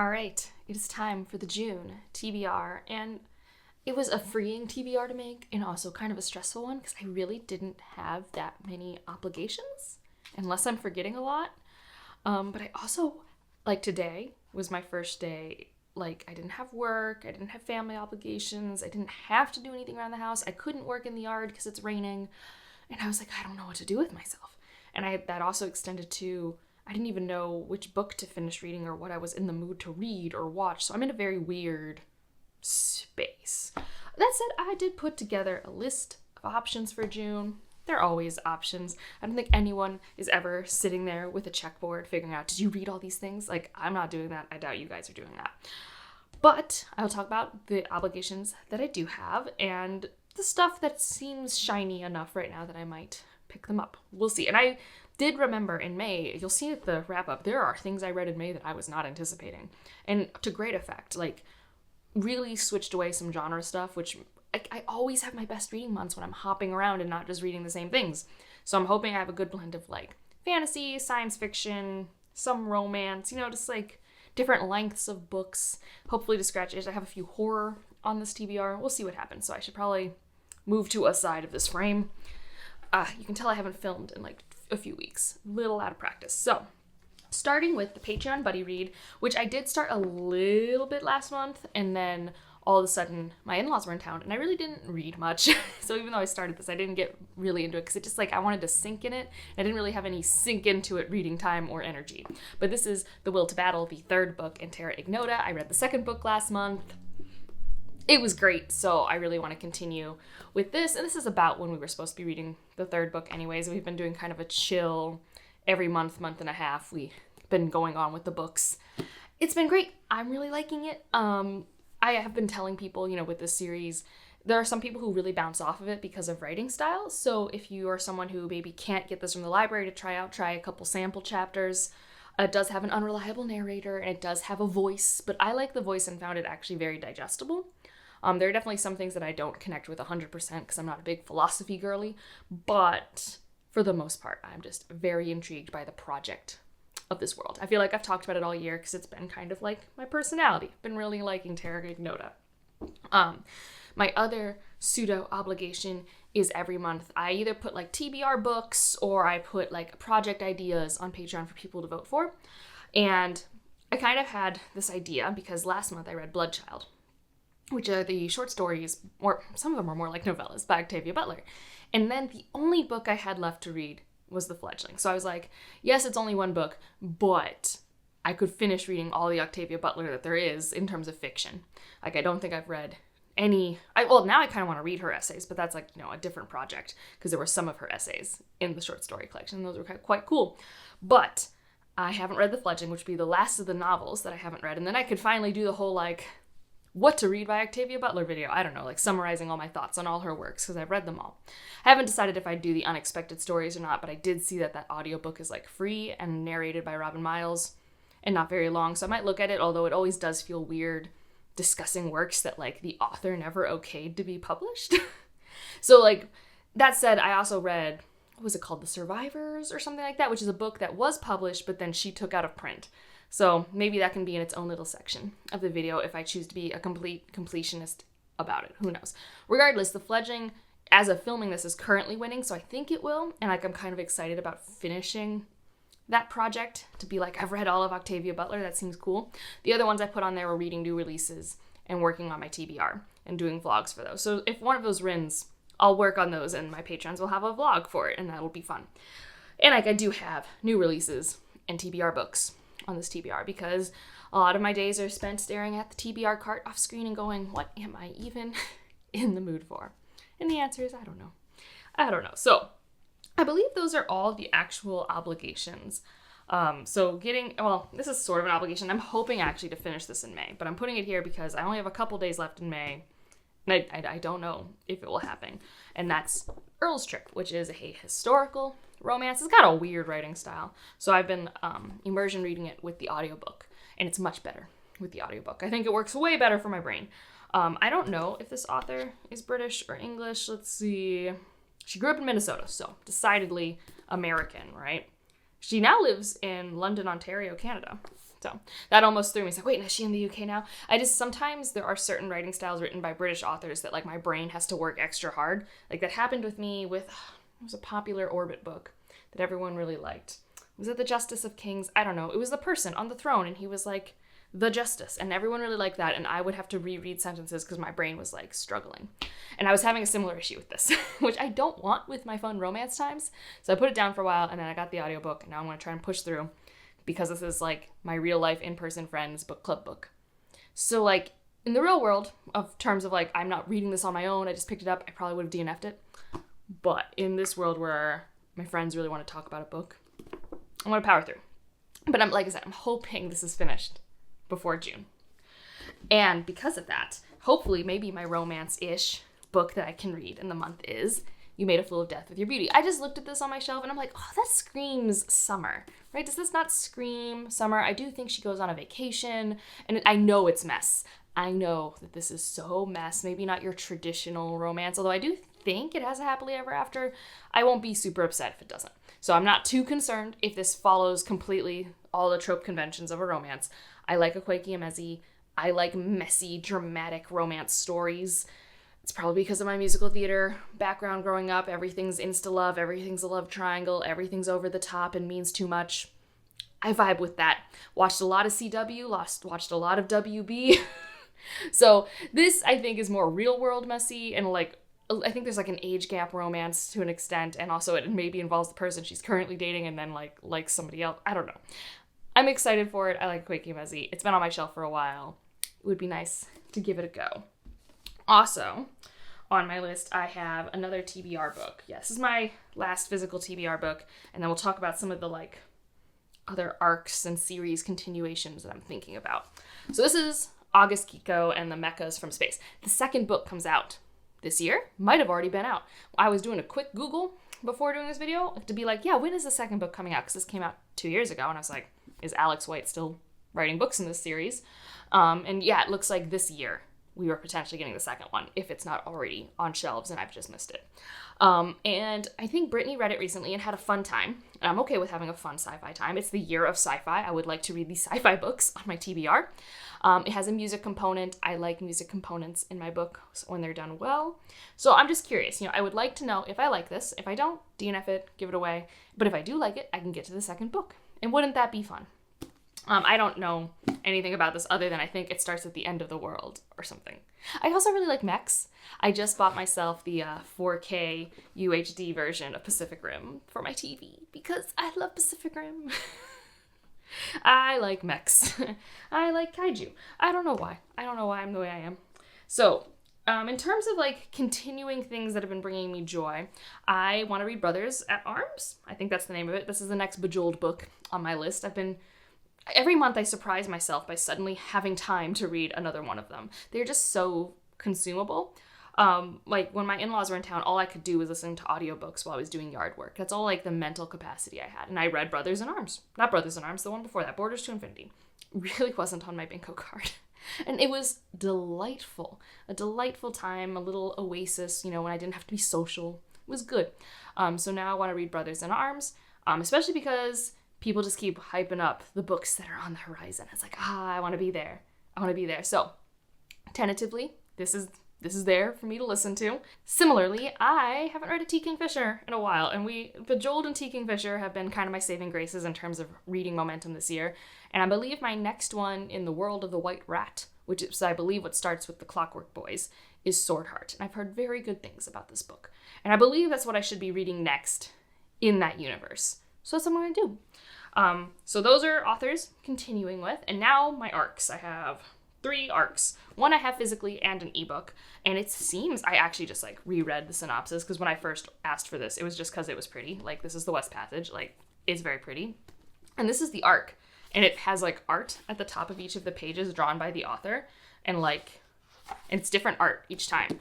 All right, it is time for the June TBR, and it was a freeing TBR to make and also kind of a stressful one because I really didn't have that many obligations, unless I'm forgetting a lot. But I also, like today was my first day, like I didn't have work, I didn't have family obligations, I didn't have to do anything around the house, I couldn't work in the yard because it's raining, and I was like, I don't know what to do with myself. And that also extended to I didn't even know which book to finish reading or what I was in the mood to read or watch. So I'm in a very weird space. That said, I did put together a list of options for June. There are always options. I don't think anyone is ever sitting there with a checkboard figuring out, did you read all these things? Like, I'm not doing that. I doubt you guys are doing that. But I will talk about the obligations that I do have and the stuff that seems shiny enough right now that I might pick them up. We'll see. And I did remember in May, you'll see at the wrap up, there are things I read in May that I was not anticipating. And to great effect, like really switched away some genre stuff, which I always have my best reading months when I'm hopping around and not just reading the same things. So I'm hoping I have a good blend of like fantasy, science fiction, some romance, just like different lengths of books, hopefully to scratch itches. I have a few horror on this TBR. We'll see what happens. So I should probably move to a side of this frame. You can tell I haven't filmed in like a few weeks. Little out of practice. So, starting with the Patreon buddy read, which I did start a little bit last month, and then all of a sudden my in-laws were in town, and I really didn't read much. So even though I started this, I didn't get really into it, because it just I wanted to sink in it. I didn't really have any sink into it reading time or energy. But this is The Will to Battle, the third book in Terra Ignota. I read the second book last month. It was great, so I really want to continue with this. And this is about when we were supposed to be reading the third book anyways. We've been doing kind of a chill every month and a half. We've been going on with the books. It's been great. I'm really liking it. I have been telling people, with this series, there are some people who really bounce off of it because of writing style. So if you are someone who maybe can't get this from the library to try a couple sample chapters. It does have an unreliable narrator, and it does have a voice, but I like the voice and found it actually very digestible. There are definitely some things that I don't connect with 100% because I'm not a big philosophy girly, but for the most part, I'm just very intrigued by the project of this world. I feel like I've talked about it all year because it's been kind of like my personality. Been really liking Terra Ignota. My other pseudo obligation is every month I either put like TBR books or I put like project ideas on Patreon for people to vote for. And I kind of had this idea because last month I read Bloodchild, which are the short stories, or some of them are more like novellas, by Octavia Butler. And then the only book I had left to read was The Fledgling. So I was like, yes, it's only one book, but I could finish reading all the Octavia Butler that there is in terms of fiction. Like, I don't think I've read any... now I kind of want to read her essays, but that's like, a different project, because there were some of her essays in the short story collection, and those were quite cool. But I haven't read The Fledgling, which would be the last of the novels that I haven't read, and then I could finally do the whole, what to read by Octavia Butler video. I don't know, summarizing all my thoughts on all her works, because I've read them all. I haven't decided if I'd do the unexpected stories or not, but I did see that audiobook is free and narrated by Robin Miles and not very long, so I might look at it, although it always does feel weird discussing works that the author never okayed to be published. So that said, I also read, what was it called, The Survivors or something like that, which is a book that was published but then she took out of print. So maybe that can be in its own little section of the video if I choose to be a completionist about it. Who knows? Regardless, The Fledgling, as of filming this, is currently winning, so I think it will. And I'm kind of excited about finishing that project to be I've read all of Octavia Butler. That seems cool. The other ones I put on there were reading new releases and working on my TBR and doing vlogs for those. So if one of those wins, I'll work on those and my patrons will have a vlog for it, and that'll be fun. And I do have new releases and TBR books on this TBR because a lot of my days are spent staring at the TBR cart off screen and going, what am I even in the mood for? And the answer is, I don't know. So I believe those are all the actual obligations. This is sort of an obligation. I'm hoping actually to finish this in May, but I'm putting it here because I only have a couple days left in May, and I don't know if it will happen. And that's Earl's Trip, which is a historical romance. It's got a weird writing style, so I've been immersion reading it with the audiobook, and it's much better with the audiobook. I think it works way better for my brain. I don't know if this author is British or English. Let's see. She grew up in Minnesota, so decidedly American, right? She now lives in London, Ontario, Canada. So that almost threw me. It's like, wait, is she in the UK now? Sometimes there are certain writing styles written by British authors that like my brain has to work extra hard. Like that happened with me with, it was a popular Orbit book that everyone really liked. Was it The Justice of Kings? I don't know. It was the person on the throne and he was like the justice and everyone really liked that. And I would have to reread sentences because my brain was like struggling. And I was having a similar issue with this, which I don't want with my fun romance times. So I put it down for a while and then I got the audiobook and now I'm going to try and push through because this is like my real life in-person friends book club book. So like in the real world of terms of like, I'm not reading this on my own. I just picked it up. I probably would have DNF'd it. But in this world where my friends really want to talk about a book, I want to power through. But like I said, I'm hoping this is finished before June. And because of that, hopefully maybe my romance-ish book that I can read in the month is You Made a Fool of Death with Your Beauty. I just looked at this on my shelf and I'm like, oh, that screams summer, right? Does this not scream summer? I do think she goes on a vacation and I know it's mess. I know that this is so mess. Maybe not your traditional romance, although I do think it has a happily ever after. I won't be super upset if it doesn't. So I'm not too concerned if this follows completely all the trope conventions of a romance. I like a Quakey and Mezzy. I like messy, dramatic romance stories. It's probably because of my musical theater background growing up. Everything's insta-love, everything's a love triangle, everything's over the top and means too much. I vibe with that. Watched a lot of CW, watched a lot of WB. So this, I think, is more real-world messy and like, I think there's like an age gap romance to an extent, and also it maybe involves the person she's currently dating and then like somebody else. I don't know. I'm excited for it. I like Quakey Mezzy. It's been on my shelf for a while. It would be nice to give it a go. Also, on my list, I have another TBR book. Yes, this is my last physical TBR book, and then we'll talk about some of the like other arcs and series continuations that I'm thinking about. So this is August Kiko and the Mechas from Space. The second book comes out this year. Might have already been out. I was doing a quick Google before doing this video to be like, yeah, when is the second book coming out? Because this came out 2 years ago, and I was like, is Alex White still writing books in this series? And yeah, it looks like this year we were potentially getting the second one, if it's not already on shelves and I've just missed it. And I think Brittany read it recently and had a fun time. And I'm okay with having a fun sci-fi time. It's the year of sci-fi. I would like to read these sci-fi books on my TBR. It has a music component. I like music components in my book when they're done well. So I'm just curious. I would like to know if I like this. If I don't, DNF it, give it away. But if I do like it, I can get to the second book. And wouldn't that be fun? I don't know anything about this other than I think it starts at the end of the world or something. I also really like mechs. I just bought myself the 4K UHD version of Pacific Rim for my TV because I love Pacific Rim. I like mechs. I like kaiju. I don't know why. I'm the way I am. So, in terms of like continuing things that have been bringing me joy, I want to read Brothers at Arms. I think that's the name of it. This is the next Bejeweled book on my list. Every month I surprise myself by suddenly having time to read another one of them. They're just so consumable. Like when my in-laws were in town, all I could do was listen to audiobooks while I was doing yard work. That's all like the mental capacity I had. And I read Brothers in Arms. Not Brothers in Arms, the one before that, Borders to Infinity. Really wasn't on my bingo card. And it was delightful. A delightful time, a little oasis, when I didn't have to be social. It was good. So now I want to read Brothers in Arms, especially because people just keep hyping up the books that are on the horizon. It's like, I want to be there. So, tentatively, this is there for me to listen to. Similarly, I haven't read a T. Kingfisher in a while, and Bejeweled and T. Kingfisher have been kind of my saving graces in terms of reading momentum this year. And I believe my next one in the world of the White Rat, which is, I believe, what starts with the Clockwork Boys, is Swordheart. And I've heard very good things about this book. And I believe that's what I should be reading next in that universe. So that's what I'm going to do. So those are authors continuing with, and now my arcs. I have 3 arcs. One I have physically and an ebook, and it seems I actually just like reread the synopsis because when I first asked for this, it was just because it was pretty. Like, this is the West Passage, like it's very pretty, and this is the arc, and it has like art at the top of each of the pages drawn by the author, and it's different art each time.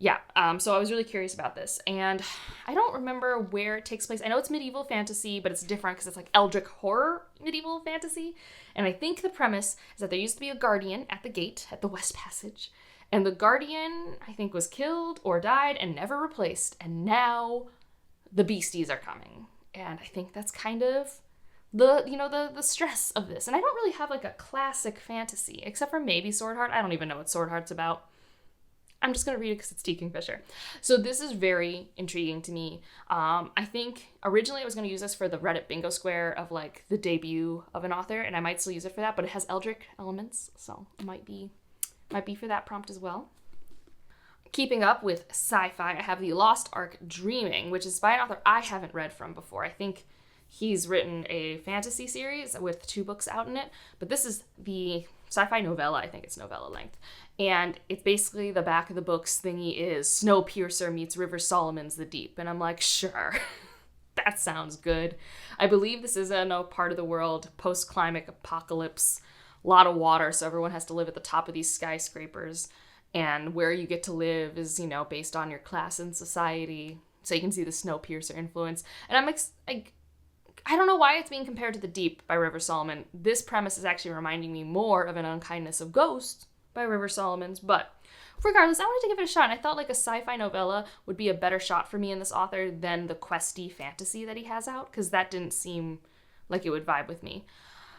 Yeah, so I was really curious about this, and I don't remember where it takes place. I know it's medieval fantasy, but it's different because it's like Eldritch horror medieval fantasy, and I think the premise is that there used to be a guardian at the gate at the West Passage, and the guardian, I think, was killed or died and never replaced, and now the beasties are coming, and I think that's kind of the stress of this. And I don't really have like a classic fantasy, except for maybe Sword Heart. I don't even know what Sword Heart's about. I'm just going to read it because it's T. Kingfisher. So this is very intriguing to me. I think originally I was going to use this for the Reddit bingo square of like the debut of an author, and I might still use it for that, but it has Eldritch elements, so it might be for that prompt as well. Keeping up with sci-fi, I have The Lost Ark Dreaming, which is by an author I haven't read from before. I think he's written a fantasy series with 2 books out in it, but this is the sci-fi novella. I think it's novella length. And it's basically the back of the book's thingy is Snowpiercer meets River Solomon's The Deep. And I'm like, sure, that sounds good. I believe this is a part of the world, post-climate apocalypse, a lot of water, so everyone has to live at the top of these skyscrapers. And where you get to live is, based on your class in society. So you can see the Snowpiercer influence. And I don't know why it's being compared to The Deep by River Solomon. This premise is actually reminding me more of An Unkindness of Ghosts by River Solomon's, but regardless, I wanted to give it a shot, and I thought like a sci-fi novella would be a better shot for me in this author than the questy fantasy that he has out, because that didn't seem like it would vibe with me.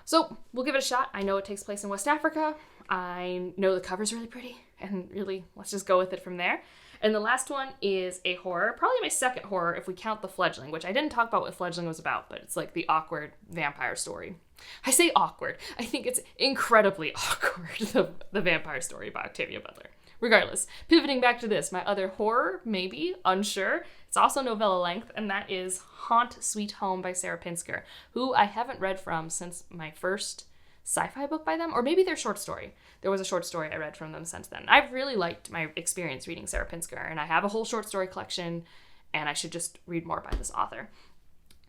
So we'll give it a shot. I know it takes place in West Africa. I know the cover's really pretty, and really, let's just go with it from there. And the last one is a horror, probably my second horror if we count The Fledgling, which I didn't talk about what Fledgling was about, but it's like the awkward vampire story. I say awkward. I think it's incredibly awkward, the vampire story by Octavia Butler. Regardless, pivoting back to this, my other horror, maybe, unsure, it's also novella length, and that is Haunt Sweet Home by Sarah Pinsker, who I haven't read from since my first sci-fi book by them, or maybe their short story. There was a short story I read from them since then. I've really liked my experience reading Sarah Pinsker, and I have a whole short story collection, and I should just read more by this author.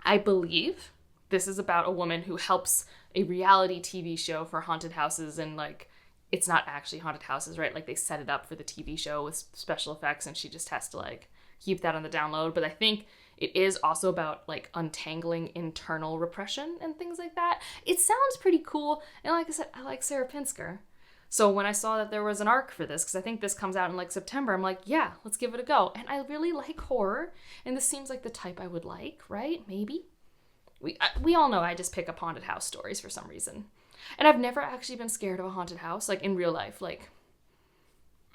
I believe this is about a woman who helps a reality TV show for haunted houses, and like, it's not actually haunted houses, right? Like, they set it up for the TV show with special effects, and she just has to like keep that on the download. But I think it is also about like untangling internal repression and things like that. It sounds pretty cool. And like I said, I like Sarah Pinsker. So when I saw that there was an arc for this, because I think this comes out in like September, I'm like, yeah, let's give it a go. And I really like horror. And this seems like the type I would like, right? Maybe. We all know I just pick up haunted house stories for some reason. And I've never actually been scared of a haunted house, like in real life. Like,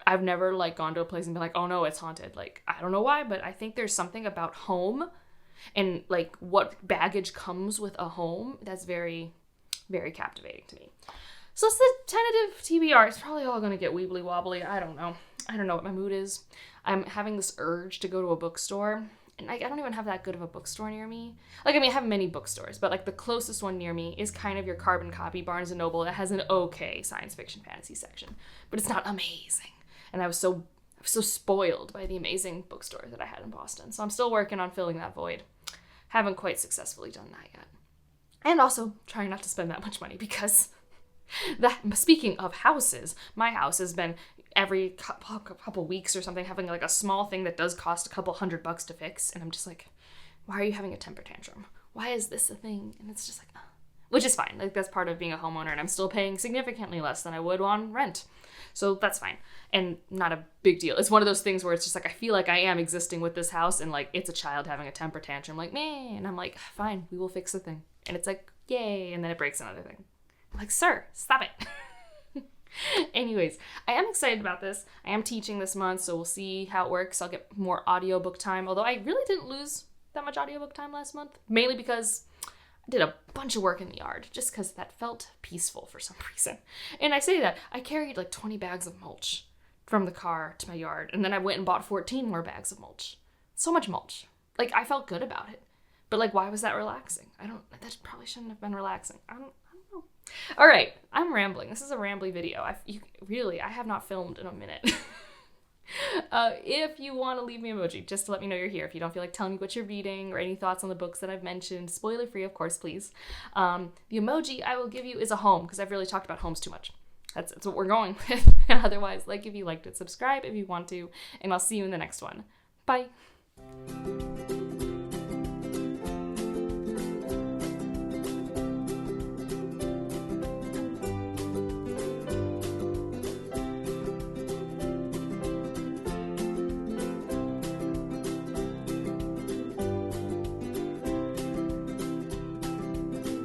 I've never like gone to a place and been like, oh no, it's haunted. Like, I don't know why, but I think there's something about home and like what baggage comes with a home that's very, very captivating to me. So it's the tentative TBR. It's probably all going to get weebly wobbly. I don't know. I don't know what my mood is. I'm having this urge to go to a bookstore. And I don't even have that good of a bookstore near me. Like, I mean, I have many bookstores, but like the closest one near me is kind of your carbon copy Barnes & Noble that has an okay science fiction fantasy section, but it's not amazing. And I was so spoiled by the amazing bookstore that I had in Boston. So I'm still working on filling that void. Haven't quite successfully done that yet. And also trying not to spend that much money because speaking of houses, my house has been every couple weeks or something having like a small thing that does cost a couple $100 to fix. And I'm just like, why are you having a temper tantrum? Why is this a thing? And it's just like, which is fine. Like, that's part of being a homeowner, and I'm still paying significantly less than I would on rent. So that's fine. And not a big deal. It's one of those things where it's just like, I feel like I am existing with this house, and like, it's a child having a temper tantrum, like, man. And I'm like, fine, we will fix the thing. And it's like, yay. And then it breaks another thing. I'm like, sir, stop it. Anyways, I am excited about this. I am teaching this month, so we'll see how it works. I'll get more audiobook time, although I really didn't lose that much audiobook time last month, mainly because I did a bunch of work in the yard, just because that felt peaceful for some reason. And I say that, I carried like 20 bags of mulch from the car to my yard, and then I went and bought 14 more bags of mulch. So much mulch. Like, I felt good about it. But like, why was that relaxing? That probably shouldn't have been relaxing. I don't know. All right, I'm rambling. This is a rambly video. I have not filmed in a minute. If you want to leave me an emoji, just to let me know you're here. If you don't feel like telling me what you're reading or any thoughts on the books that I've mentioned, spoiler free, of course, please. The emoji I will give you is a home, because I've really talked about homes too much. That's what we're going with. And otherwise, like if you liked it, subscribe if you want to, and I'll see you in the next one. Bye.